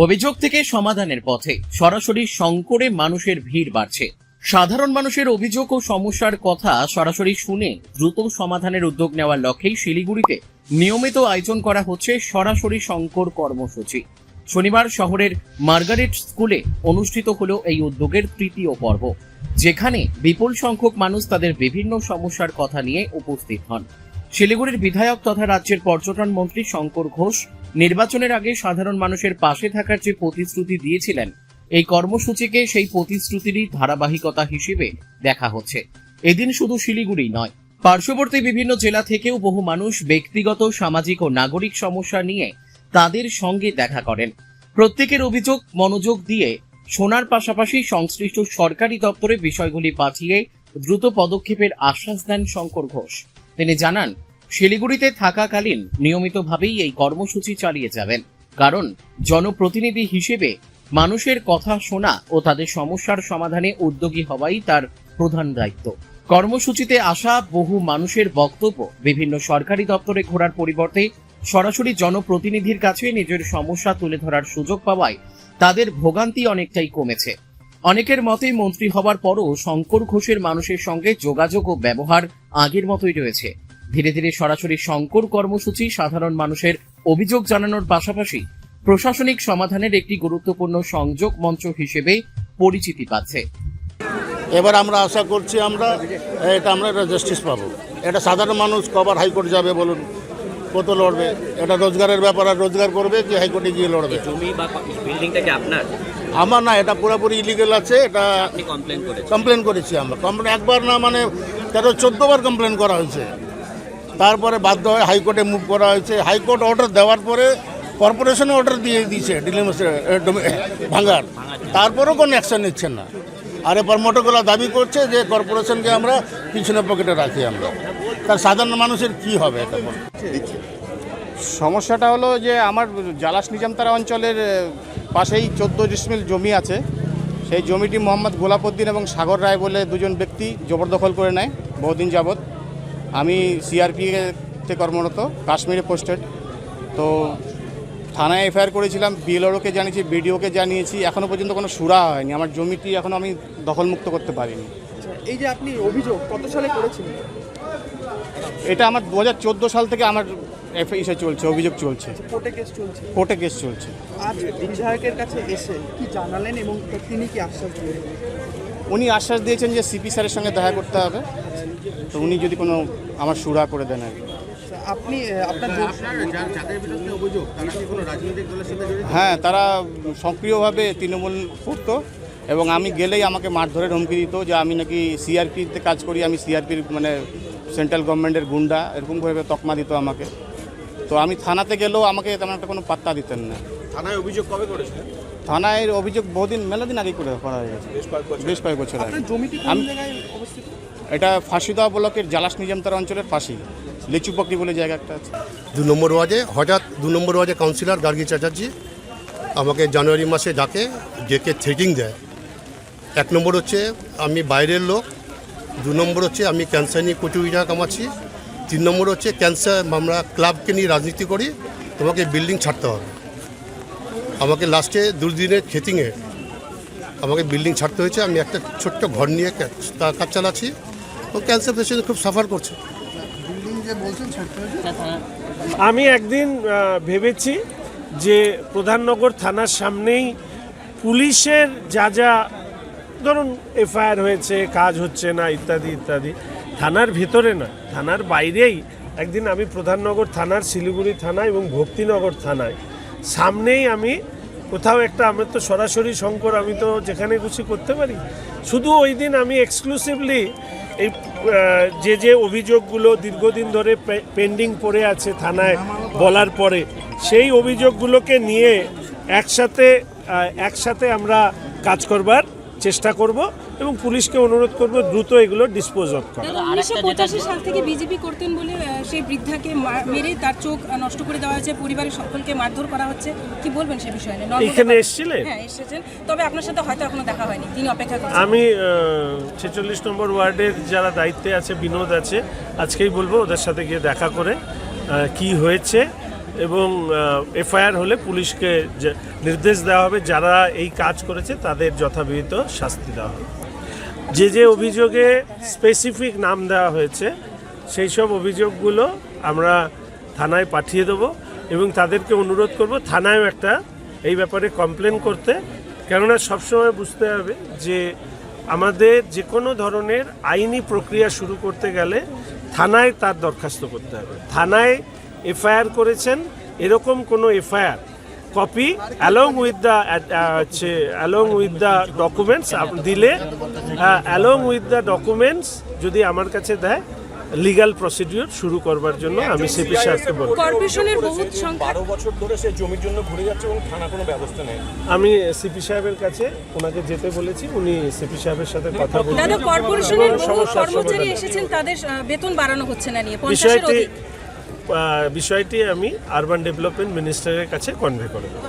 অভিযোগ থেকে সমাধানের পথে সরাসরি শঙ্করে মানুষের ভিড় বাড়ছে। সাধারণ মানুষের অভিযোগ ও সমস্যার কথা সরাসরি শুনে দ্রুত সমাধানের উদ্যোগ নেওয়ার লক্ষ্যেই শিলিগুড়িতে নিয়মিত আয়োজন করা হচ্ছে সরাসরি শঙ্কর কর্মসূচি। শনিবার শহরের মার্গারেট স্কুলে অনুষ্ঠিত হলো এই উদ্যোগের তৃতীয় পর্ব, যেখানে বিপুল সংখ্যক মানুষ তাদের বিভিন্ন সমস্যার কথা নিয়ে উপস্থিত হন। শিলিগুড়ির বিধায়ক তথা রাজ্যের পর্যটন মন্ত্রী শঙ্কর ঘোষ নির্বাচনের আগে সাধারণ মানুষের পাশে থাকার যে প্রতিশ্রুতি দিয়েছিলেন, এই কর্মসূচিকে সেই প্রতিশ্রুতিরই ধারাবাহিকতা হিসেবে দেখা হচ্ছে। এদিন শুধু শিলিগুড়ি নয়, পার্শ্ববর্তী বিভিন্ন জেলা থেকেও বহু মানুষ ব্যক্তিগত, সামাজিক ও নাগরিক সমস্যা নিয়ে তাদের সঙ্গে দেখা করেন। প্রত্যেকের অভিযোগ মনোযোগ দিয়ে শোনার পাশাপাশি সংশ্লিষ্ট সরকারি দপ্তরে বিষয়গুলি পাঠিয়ে দ্রুত পদক্ষেপের আশ্বাস দেন শঙ্কর ঘোষ। তিনি জানান, শিলিগুড়িতে থাকাকালীন নিয়মিতভাবেই এই কর্মসূচি চালিয়ে যাবেন, কারণ জনপ্রতিনিধি হিসেবে মানুষের কথা শোনা ও তাদের সমস্যার সমাধানে উদ্যোগী হওয়াই তার প্রধান দায়িত্ব। কর্মসূচিতে আসা বহু মানুষের বক্তব্য, বিভিন্ন সরকারি দপ্তরে ঘোরার পরিবর্তে সরাসরি জনপ্রতিনিধির কাছে নিজের সমস্যা তুলে ধরার সুযোগ পাওয়ায় তাদের ভোগান্তি অনেকটাই কমেছে। অনেকের মতে মন্ত্রী হওয়ার পরও শঙ্কর ঘোষের মানুষের সঙ্গে যোগাযোগ ও ব্যবহার আগের মতোই রয়েছে। ধীরে ধীরে সরাসরি শঙ্কর কর্মসূচি সাধারণ মানুষের অভিযোগ জানানোর পাশাপাশি প্রশাসনিক সমাধানের একটি গুরুত্বপূর্ণ সংযোগ মঞ্চ হিসেবে পরিচিতি পাচ্ছে। এবার আমরা আশা করছি আমরা জাস্টিস পাবো। এটা সাধারণ মানুষ কবার হাইকোর্ট যাবে বলুন, কত লড়বে? এটা রোজগারের ব্যাপার, আর রোজগার করবে কি হাইকোর্টে গিয়ে লড়বে? জমি বা বিল্ডিংটা কি আপনার? আমার না, এটা পুরোপুরি ইলিগেল আছে। এটা আপনি কমপ্লেন করেছি আমরা। কমপ্লেন একবার না, মানে 13-14 বার কমপ্লেন করা হয়েছে। তারপরে বাধ্য হয়ে হাইকোর্টে মুভ করা হয়েছে। হাইকোর্ট অর্ডার দেওয়ার পরে কর্পোরেশনে অর্ডার দিয়ে দিয়েছে ভাঙার, তারপরেও কোনো অ্যাকশন নিচ্ছেন না। আর এবার মোটরগুলো দাবি করছে যে কর্পোরেশনকে আমরা পিছনে পকেটে রাখি আমরা। তার সাধারণ মানুষের কি হবে? এটা সমস্যাটা হলো যে আমার জালাস নিজামতারা অঞ্চলের পাশেই 14 ডিসমিল জমি আছে। সেই জমিটি মোহাম্মদ গোলাপউদ্দিন এবং সাগর রায় বলে দুজন ব্যক্তি জবরদখল করে নেয় বহুদিন যাবৎ। আমি সিআরপিতে কর্মরত, কাশ্মীরে পোস্টেড। তো থানায় এফআইআর করেছিলাম, বিএলআরওকে জানিয়েছি, বিডিওকে জানিয়েছি, এখনও পর্যন্ত কোনো সুরা হয়নি। আমার জমিটি এখনও আমি দখলমুক্ত করতে পারিনি। এই যে আপনি অভিযোগ কত সালে করেছিলেন? এটা আমার 2014 সাল থেকে আমার এফআইআর চলছে, অভিযোগ চলছে, কোর্টে কেস চলছে। আজ বিধায়কের কাছে এসে কি জানালেন এবং তিনি কি আশ্বাস দিলেন? উনি আশ্বাস দিয়েছেন যে সিপি স্যারের সঙ্গে দেখা করতে হবে, তো উনি যদি কোনো আমার সুরা করে দেন আর কি। আপনি আপনার যাদের বিরুদ্ধে অভিযোগ, তারা কি কোনো রাজনৈতিক দলের সাথে জড়িত? হ্যাঁ, তারা সক্রিয়ভাবে তৃণমূল করতো এবং আমি গেলেই আমাকে মারধরের হুমকি দিত যে আমি নাকি সিআরপিতে কাজ করি, আমি সিআরপির মানে সেন্ট্রাল গভর্নমেন্টের গুন্ডা, এরকমভাবে তকমা দিত আমাকে। তো আমি থানাতে গেলেও আমাকে তেমন একটা কোনো পাত্তা দিতেন না। থানায় অভিযোগ কবে করেছিলেন? থানায় অভিযোগ বহুদিন, মেলাদিন আগে করা হয়ে গেছে, বেশ কয়েক বছর আগে। এটা ফাঁসিদহ ব্লকের জালাস নিজামতারা অঞ্চলের পাশেই লিচুপকরি বলে জায়গা একটা আছে। 2 নম্বর ওয়ার্ডে হঠাৎ 2 নম্বর ওয়ার্ডে কাউন্সিলর গার্গী চ্যাটার্জি আমাকে জানুয়ারি মাসে ডেকে থ্রেটিং দেয়। 1 নম্বর হচ্ছে আমি বাইরের লোক, 2 নম্বর হচ্ছে আমি ক্যান্সার নিয়ে কোটি টাকা কামাচ্ছি, 3 নম্বর হচ্ছে ক্যান্সার আমরা ক্লাবকে নিয়ে রাজনীতি করি, তোমাকে বিল্ডিং ছাড়তে হবে। আমাকে লাস্টে 2 দিনের খেতিংয়ে আমাকে বিল্ডিং ছাড়তে হয়েছে। আমি একটা ছোট্ট ঘর নিয়ে কাজ চালাচ্ছি, ও ক্যান্সার পেশেন্ট খুব সাফার করছে। আমি একদিন ভেবেছি যে প্রধাননগর থানার সামনেই পুলিশের যা ধরুন এফআইআর হয়েছে, কাজ হচ্ছে না ইত্যাদি ইত্যাদি, থানার ভিতরে না, থানার বাইরেই একদিন আমি প্রধাননগর থানার, শিলিগুড়ি থানা এবং ভক্তিনগর থানায় সামনেই আমি কোথাও একটা, আমার তো সরাসরি শঙ্কর, আমি তো যেখানে খুশি করতে পারি। শুধু ওই দিন আমি এক্সক্লুসিভলি এই যে অভিযোগগুলো দীর্ঘদিন ধরে পেন্ডিং পড়ে আছে থানায় বলার পরে, সেই অভিযোগগুলোকে নিয়ে একসাথে আমরা কাজ করবার চেষ্টা করব এবং পুলিশকে অনুরোধ করব দ্রুত এগুলো ডিসপোজ অফ করা। 1985 সাল থেকে বিজেপি করতেন বলে সেই বৃদ্ধাকে মেরে তার চোখ নষ্ট করে দেওয়া হয়েছে, পরিবারের সকলকে মারধর করা হচ্ছে, কি বলবেন সে বিষয়ে? এখানে এসেছিলেন? হ্যাঁ, এসেছেন, তবে আপনার সাথে হয়তো এখনো দেখা হয়নি, তিনি অপেক্ষা করছেন। আমি 46 নম্বর ওয়ার্ডের যারা দায়িত্বে আছে, বিনোদ আছে, আজকেই বলবো ওদের সাথে গিয়ে দেখা করে কি হয়েছে এবং এফআইআর হলে পুলিশকে নির্দেশ দেওয়া হবে, যারা এই কাজ করেছে তাদের যথাবিহিত শাস্তি দেওয়া হবে। যে যে অভিযোগে স্পেসিফিক নাম দেওয়া হয়েছে সেই সব অভিযোগগুলো আমরা থানায় পাঠিয়ে দেবো এবং তাদেরকে অনুরোধ করব থানায়ও একটা এই ব্যাপারে কমপ্লেন করতে। কেননা সবসময় বুঝতে হবে যে আমাদের যে কোনো ধরনের আইনি প্রক্রিয়া শুরু করতে গেলে থানায় তার দরখাস্ত করতে হবে। থানায় এফআইআর করেছেন এরকম কোনো FIR copy along with the documents দিলে, অ্যালং উইথ দ্য ডকুমেন্টস যদি আমার কাছে দেয়, লিগ্যাল প্রসিডিওর শুরু করবার জন্য আমি সিপি সাহেবকে বলব। কর্পোরেশনের বহুত সংখ্যা 12 বছর ধরে সে জমির জন্য ঘুরে যাচ্ছে এবং থানা কোনো ব্যবস্থা নেই। আমি সিপি সাহেবের কাছে ওনাকে যেতে বলেছি, উনি সিপি সাহেবের সাথে কথা বলছেন। দাদা, কর্পোরেশনের বহু কর্মচারী এসেছেন, তাদের বেতন বাড়ানো হচ্ছে না নিয়ে 50-এর অধিক। বিষয়টি আমি আরবান ডেভেলপমেন্ট মিনিস্টারের কাছে কনভে করে দেব।